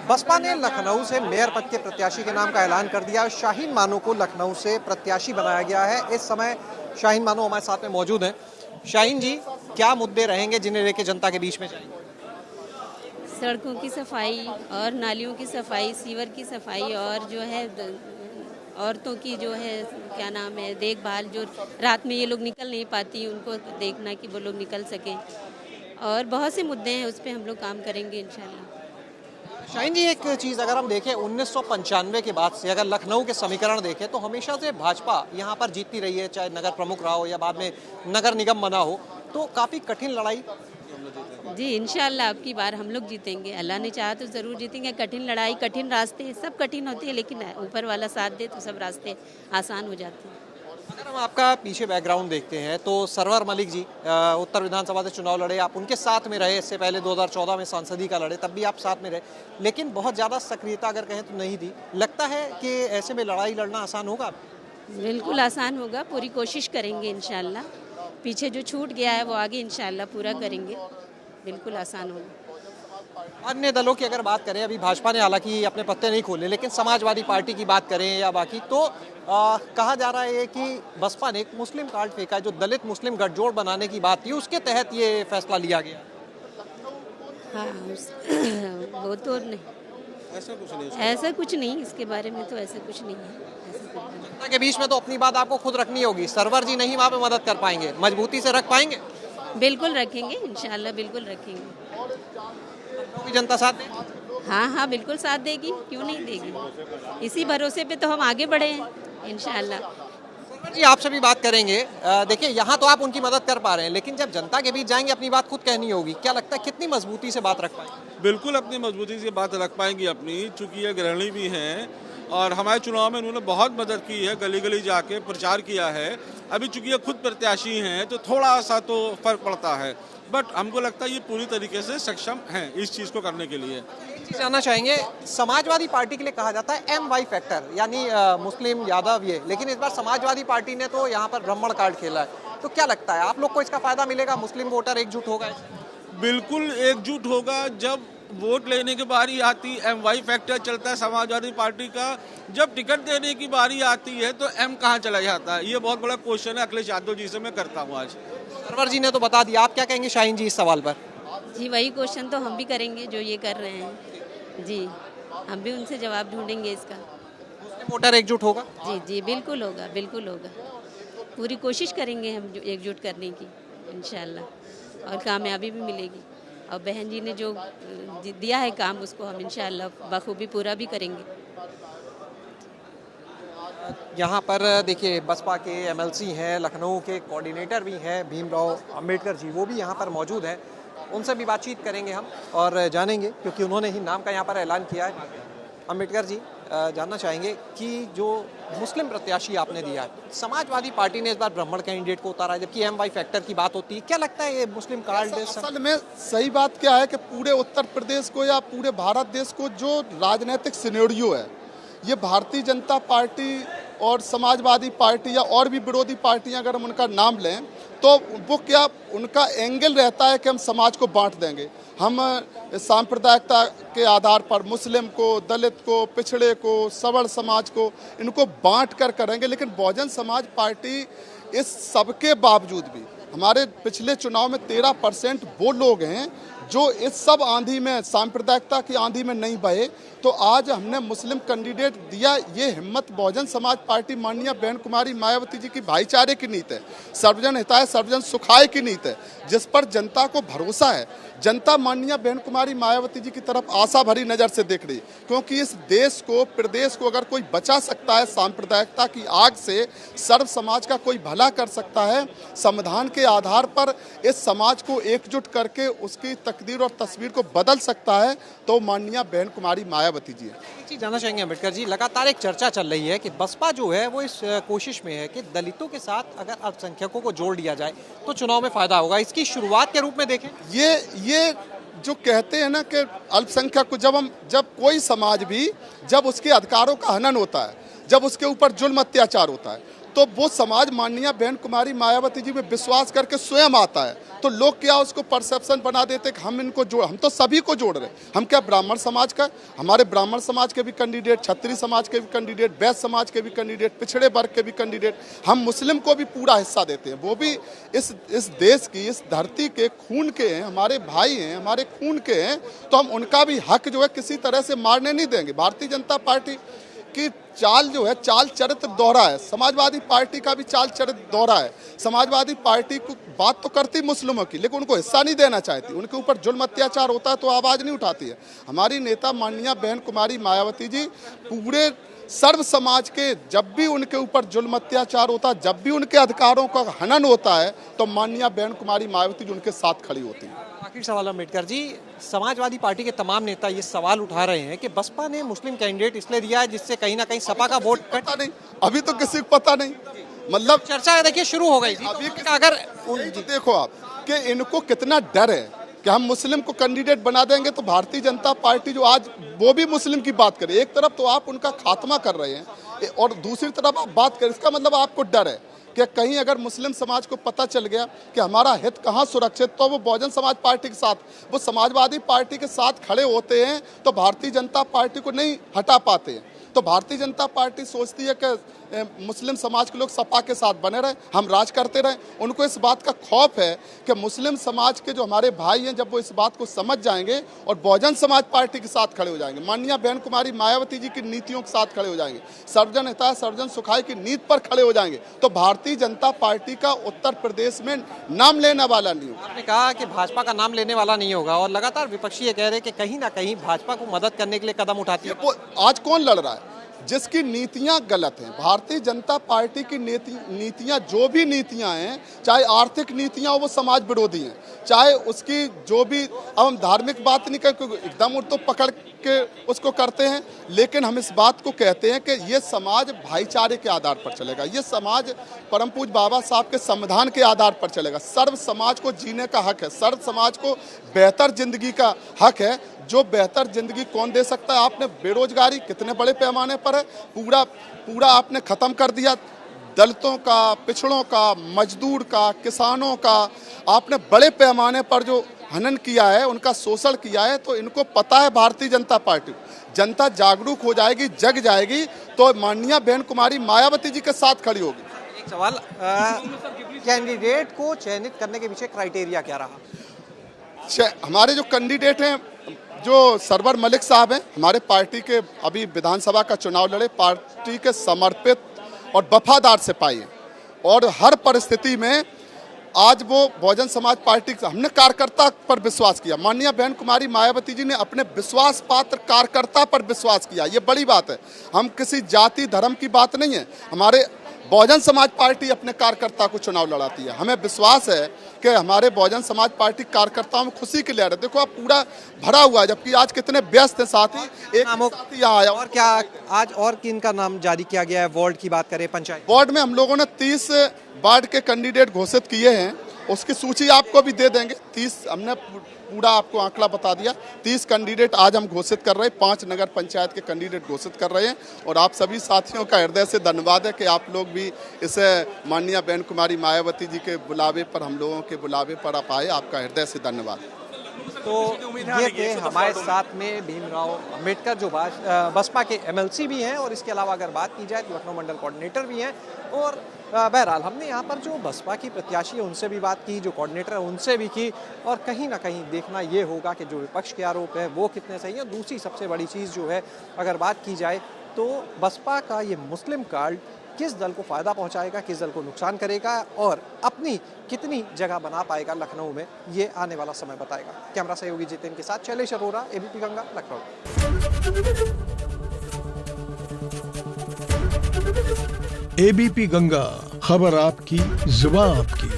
बसपा ने लखनऊ से मेयर पद के प्रत्याशी के नाम का ऐलान कर दिया। शाहीन मानू को लखनऊ से प्रत्याशी बनाया गया है। इस समय शाहीन मानू हमारे साथ में मौजूद हैं। शाहीन जी, क्या मुद्दे रहेंगे जिन्हें लेके जनता के बीच में जाएंगे? सड़कों की सफाई और नालियों की सफाई, सीवर की सफाई और जो है औरतों की जो है क्या नाम है देखभाल, जो रात में ये लोग निकल नहीं पाती उनको देखना कि वो लोग निकल सकें, और बहुत से मुद्दे हैं, उस पर हम लोग काम करेंगे इंशाल्लाह। शाहीन जी, एक चीज़ अगर हम देखें 1995 के बाद से अगर लखनऊ के समीकरण देखें तो हमेशा से भाजपा यहाँ पर जीतती रही है, चाहे नगर प्रमुख रहा हो या बाद में नगर निगम बना हो, तो काफ़ी कठिन लड़ाई। जी इंशाल्लाह अब की बार हम लोग जीतेंगे, अल्लाह ने चाहा तो ज़रूर जीतेंगे। कठिन लड़ाई, कठिन रास्ते सब कठिन होते हैं, लेकिन ऊपर वाला साथ दे तो सब रास्ते आसान हो जाते हैं। अगर हम आपका पीछे बैकग्राउंड देखते हैं तो सरवर मलिक जी उत्तर विधानसभा से चुनाव लड़े, आप उनके साथ में रहे। इससे पहले 2014 में सांसदी का लड़े, तब भी आप साथ में रहे, लेकिन बहुत ज़्यादा सक्रियता अगर कहें तो नहीं थी। लगता है कि ऐसे में लड़ाई लड़ना आसान होगा? बिल्कुल आसान होगा, पूरी कोशिश करेंगे इंशाल्लाह। पीछे जो छूट गया है वो आगे इंशाल्लाह पूरा करेंगे, बिल्कुल आसान होगा। अन्य दलों की अगर बात करें, अभी भाजपा ने हालांकि अपने पत्ते नहीं खोले, लेकिन समाजवादी पार्टी की बात करें या बाकी, तो कहा जा रहा है कि बसपा ने एक मुस्लिम कार्ड फेंका है, जो दलित मुस्लिम गठजोड़ बनाने की बात थी, उसके तहत ये फैसला लिया गया। हाँ वो तो नहीं, ऐसा कुछ नहीं, इसके बारे में तो ऐसा कुछ नहीं है। जनता के बीच में तो अपनी बात आपको खुद रखनी होगी। सरवर जी नहीं वहाँ पे मदद कर पाएंगे, मजबूती से रख पाएंगे? बिल्कुल रखेंगे इंशाल्लाह, बिल्कुल रखेंगे। भी जनता साथ दे? हाँ हाँ बिल्कुल साथ देगी, क्यों नहीं देगी। इसी भरोसे पे तो हम आगे बढ़े हैं इंशाल्लाह। सरवर जी, आपसे भी बात करेंगे। देखिए, यहाँ तो आप उनकी मदद कर पा रहे हैं, लेकिन जब जनता के बीच जाएंगे अपनी बात खुद कहनी होगी। क्या लगता है कितनी मजबूती से बात रख पाएंगे? बिल्कुल अपनी मजबूती से बात रख पाएंगी अपनी, चूँकि ये गृहिणी भी हैं और हमारे चुनाव में उन्होंने बहुत मदद की है, गली गली जाके प्रचार किया है। अभी चूँकि ये खुद प्रत्याशी हैं तो थोड़ा सा तो फर्क पड़ता है, बट हमको लगता है ये पूरी तरीके से सक्षम हैं इस चीज़ को करने के लिए। एक चीज़ जानना चाहेंगे, समाजवादी पार्टी के लिए कहा जाता है MY फैक्टर, यानी मुस्लिम यादव ये, लेकिन इस बार समाजवादी पार्टी ने तो यहाँ पर ब्राह्मण कार्ड खेला है, तो क्या लगता है आप लोग को इसका फायदा मिलेगा? मुस्लिम वोटर एकजुट होगा? बिल्कुल एकजुट होगा। जब वोट लेने की बारी आती MY फैक्टर चलता है समाजवादी पार्टी का, जब टिकट देने की बारी आती है तो M कहाँ चला जाता है? ये बहुत बड़ा क्वेश्चन है अखिलेश यादव जी से मैं करता हूँ आज। सरवर जी ने तो बता दिया, आप क्या कहेंगे शाहीन जी इस सवाल पर? जी वही क्वेश्चन तो हम भी करेंगे जो ये कर रहे हैं। जी हम भी उनसे जवाब ढूंढेंगे इसका। मुस्लिम वोटर एकजुट होगा? जी जी बिल्कुल होगा, बिल्कुल होगा। पूरी कोशिश करेंगे हम एकजुट करने की इंशाल्लाह, और कामयाबी भी मिलेगी। और बहन जी ने जो दिया है काम, उसको हम इंशाल्लाह बखूबी पूरा भी करेंगे। यहाँ पर देखिए, बसपा के MLC हैं, लखनऊ के कोऑर्डिनेटर भी हैं भीमराव अंबेडकर जी, वो भी यहाँ पर मौजूद हैं। उनसे भी बातचीत करेंगे हम और जानेंगे, क्योंकि उन्होंने ही नाम का यहाँ पर ऐलान किया है। अंबेडकर जी, जानना चाहेंगे कि जो मुस्लिम प्रत्याशी आपने दिया है, समाजवादी पार्टी ने इस बार ब्राह्मण कैंडिडेट को उतारा है, जबकि MY फैक्टर की बात होती है। क्या लगता है ये मुस्लिम कार्ड? असल में सही बात क्या है कि पूरे उत्तर प्रदेश को या पूरे भारत देश को जो राजनीतिक सिनेरियो है, ये भारतीय जनता पार्टी और समाजवादी पार्टी या और भी विरोधी पार्टियां अगर हम उनका नाम लें तो वो क्या उनका एंगल रहता है कि हम समाज को बांट देंगे। हम सांप्रदायिकता के आधार पर मुस्लिम को, दलित को, पिछड़े को, सवर्ण समाज को, इनको बांट कर करेंगे। लेकिन बहुजन समाज पार्टी इस सबके बावजूद भी, हमारे पिछले चुनाव में 13% वो लोग हैं जो इस सब आंधी में, सांप्रदायिकता की आंधी में नहीं बहे। तो आज हमने मुस्लिम कैंडिडेट दिया। ये हिम्मत बहुजन समाज पार्टी माननीय बहन कुमारी मायावती जी की भाईचारे की नीति है, सर्वजन हिताय सर्वजन सुखाय की नीति है, जिस पर जनता को भरोसा है। जनता माननीय बहन कुमारी मायावती जी की तरफ आशा भरी नज़र से देख रही, क्योंकि इस देश को, प्रदेश को अगर कोई बचा सकता है सांप्रदायिकता की आग से, सर्व समाज का कोई भला कर सकता है, संविधान के आधार पर इस समाज को एकजुट करके उसकी तकदीर और तस्वीर को बदल सकता है, तो माननीय बहन कुमारी मायावती जी है। एक चीज़ जानना चाहेंगे अंबेडकर जी, लगातार एक चर्चा चल रही है कि बसपा जो है वो इस कोशिश में है कि दलितों के साथ अगर अल्पसंख्यकों को जोड़ दिया जाए तो चुनाव में फायदा होगा। इसकी शुरुआत के रूप में देखें। ये जो कहते हैं ना कि अल्पसंख्यक को, जब कोई समाज भी, जब उसके अधिकारों का हनन होता है, जब उसके ऊपर जुल्म अत्याचार होता है, तो वो समाज माननीय बहन कुमारी मायावती जी में विश्वास करके स्वयं आता है, तो लोग क्या उसको परसेप्शन बना देते कि हम इनको जोड़, हम तो सभी को जोड़ रहे। हम क्या ब्राह्मण समाज का, हमारे ब्राह्मण समाज के भी कैंडिडेट, क्षत्रिय समाज के भी कैंडिडेट, वैश्य समाज के भी कैंडिडेट, पिछड़े वर्ग के भी कैंडिडेट, हम मुस्लिम को भी पूरा हिस्सा देते हैं। वो भी इस देश की, इस धरती के खून के हैं, हमारे भाई हैं, हमारे खून के हैं, तो हम उनका भी हक जो है किसी तरह से मारने नहीं देंगे। भारतीय जनता पार्टी की चाल जो है, चाल चरित्र दोहरा है। समाजवादी पार्टी का भी चाल चरित्र दोहरा है। समाजवादी पार्टी को बात तो करती मुस्लिमों की, लेकिन उनको हिस्सा नहीं देना चाहती। उनके ऊपर जुल्म अत्याचार होता है तो आवाज़ नहीं उठाती है। हमारी नेता माननीय बहन कुमारी मायावती जी पूरे सर्व समाज के, जब भी उनके ऊपर जुल्म अत्याचार होता है, जब भी उनके अधिकारों का हनन होता है, तो माननीय बहन कुमारी मायावती जी उनके साथ खड़ी होती है। आखिरी सवाल अम्बेडकर जी, समाजवादी पार्टी के तमाम नेता ये सवाल उठा रहे हैं कि बसपा ने मुस्लिम कैंडिडेट इसलिए दिया है जिससे कहीं ना कहीं सपा का वोट पता नहीं, अभी तो किसी को पता नहीं, मतलब चर्चा देखिए शुरू हो गई थी। अभी तो अगर तो देखो आप कि इनको कितना डर है कि हम मुस्लिम को कैंडिडेट बना देंगे तो भारतीय जनता पार्टी जो आज वो भी मुस्लिम की बात करे। एक तरफ तो आप उनका खात्मा कर रहे हैं और दूसरी तरफ आप बात करें, इसका मतलब आपको डर है कि कहीं अगर मुस्लिम समाज को पता चल गया कि हमारा हित कहाँ सुरक्षित, तो वो बहुजन समाज पार्टी के साथ, वो समाजवादी पार्टी के साथ खड़े होते हैं, तो भारतीय जनता पार्टी को नहीं हटा पाते हैं। तो भारतीय जनता पार्टी सोचती है कि मुस्लिम समाज के लोग सपा के साथ बने रहें, हम राज करते रहें। उनको इस बात का खौफ है कि मुस्लिम समाज के जो हमारे भाई हैं, जब वो इस बात को समझ जाएंगे और बहुजन समाज पार्टी के साथ खड़े हो जाएंगे, माननीय बहन कुमारी मायावती जी की नीतियों के साथ खड़े हो जाएंगे, सर्वजन हिताय सर्वजन सुखाय की नीति पर खड़े हो जाएंगे, तो भारतीय जनता पार्टी का उत्तर प्रदेश में नाम लेने वाला नहीं होगा। आपने कहा कि भाजपा का नाम लेने वाला नहीं होगा और लगातार विपक्षी ये कह रहे हैं कि कहीं ना कहीं भाजपा को मदद करने के लिए कदम उठाती है। आज कौन लड़ रहा है? जिसकी नीतियां गलत हैं। भारतीय जनता पार्टी की नीतियां, जो भी नीतियां हैं, चाहे आर्थिक नीतियां हो वो समाज विरोधी हैं, चाहे उसकी जो भी, अब हम धार्मिक बात नहीं करते, एकदम तो पकड़ के उसको करते हैं, लेकिन हम इस बात को कहते हैं कि ये समाज भाईचारे के आधार पर चलेगा, ये समाज परम पूज्य बाबा साहब के संविधान के आधार पर चलेगा। सर्व समाज को जीने का हक है, सर्व समाज को बेहतर जिंदगी का हक है। जो बेहतर जिंदगी कौन दे सकता है? आपने बेरोजगारी कितने बड़े पैमाने पर है, पूरा आपने ख़त्म कर दिया। दलितों का, पिछड़ों का, मजदूर का, किसानों का आपने बड़े पैमाने पर जो हनन किया है, उनका शोषण किया है। तो इनको पता है भारतीय जनता पार्टी, जनता जागरूक हो जाएगी, जग जाएगी, तो माननीय बहन कुमारी मायावती जी के साथ खड़ी होगी। एक सवाल, कैंडिडेट को चयनित करने के पीछे क्राइटेरिया क्या रहा? हमारे जो कैंडिडेट हैं, जो सरवर मलिक साहब हैं, हमारे पार्टी के अभी विधानसभा का चुनाव लड़े, पार्टी के समर्पित और वफादार सिपाही हैं और हर परिस्थिति में आज वो बहुजन समाज पार्टी, हमने कार्यकर्ता पर विश्वास किया। माननीय बहन कुमारी मायावती जी ने अपने विश्वास पात्र कार्यकर्ता पर विश्वास किया, ये बड़ी बात है। हम किसी जाति धर्म की बात नहीं है, हमारे बहुजन समाज पार्टी अपने कार्यकर्ता को चुनाव लड़ाती है। हमें विश्वास है कि हमारे बहुजन समाज पार्टी कार्यकर्ताओं में खुशी की लहर है। देखो आप पूरा भरा हुआ है, जबकि आज कितने व्यस्त हैं साथी, एक साथी यहाँ आया। और क्या आज और किन का नाम जारी किया गया है? वार्ड की बात करें, पंचायत वार्ड में हम लोगों ने 30 वार्ड के कैंडिडेट घोषित किए हैं, उसकी सूची आपको भी दे देंगे। 30 हमने पूरा आपको आंकड़ा बता दिया। 30 कैंडिडेट आज हम घोषित कर रहे हैं, 5 नगर पंचायत के कैंडिडेट घोषित कर रहे हैं। और आप सभी साथियों का हृदय से धन्यवाद है कि आप लोग भी इसे माननीय बहन कुमारी मायावती जी के बुलावे पर, हम लोगों के बुलावे पर आप आए, आपका हृदय से धन्यवाद। तो ये थे हमारे साथ में भीमराव अम्बेडकर, जो बसपा के MLC भी हैं, और इसके अलावा अगर बात की जाए तो लखनऊ मंडल कोऑर्डिनेटर भी हैं। और बहरहाल हमने यहाँ पर जो बसपा की प्रत्याशी है उनसे भी बात की, जो कोऑर्डिनेटर है उनसे भी की, और कहीं ना कहीं देखना ये होगा कि जो विपक्ष के आरोप है वो कितने सही है। दूसरी सबसे बड़ी चीज़ जो है, अगर बात की जाए तो बसपा का ये मुस्लिम कार्ड किस दल को फ़ायदा पहुंचाएगा, किस दल को नुकसान करेगा, और अपनी कितनी जगह बना पाएगा लखनऊ में, ये आने वाला समय बताएगा। कैमरा सहयोगी जितेन के साथ शैलेश अरोरा, ABP गंगा, लखनऊ। ABP गंगा, खबर आपकी, जुबान आपकी।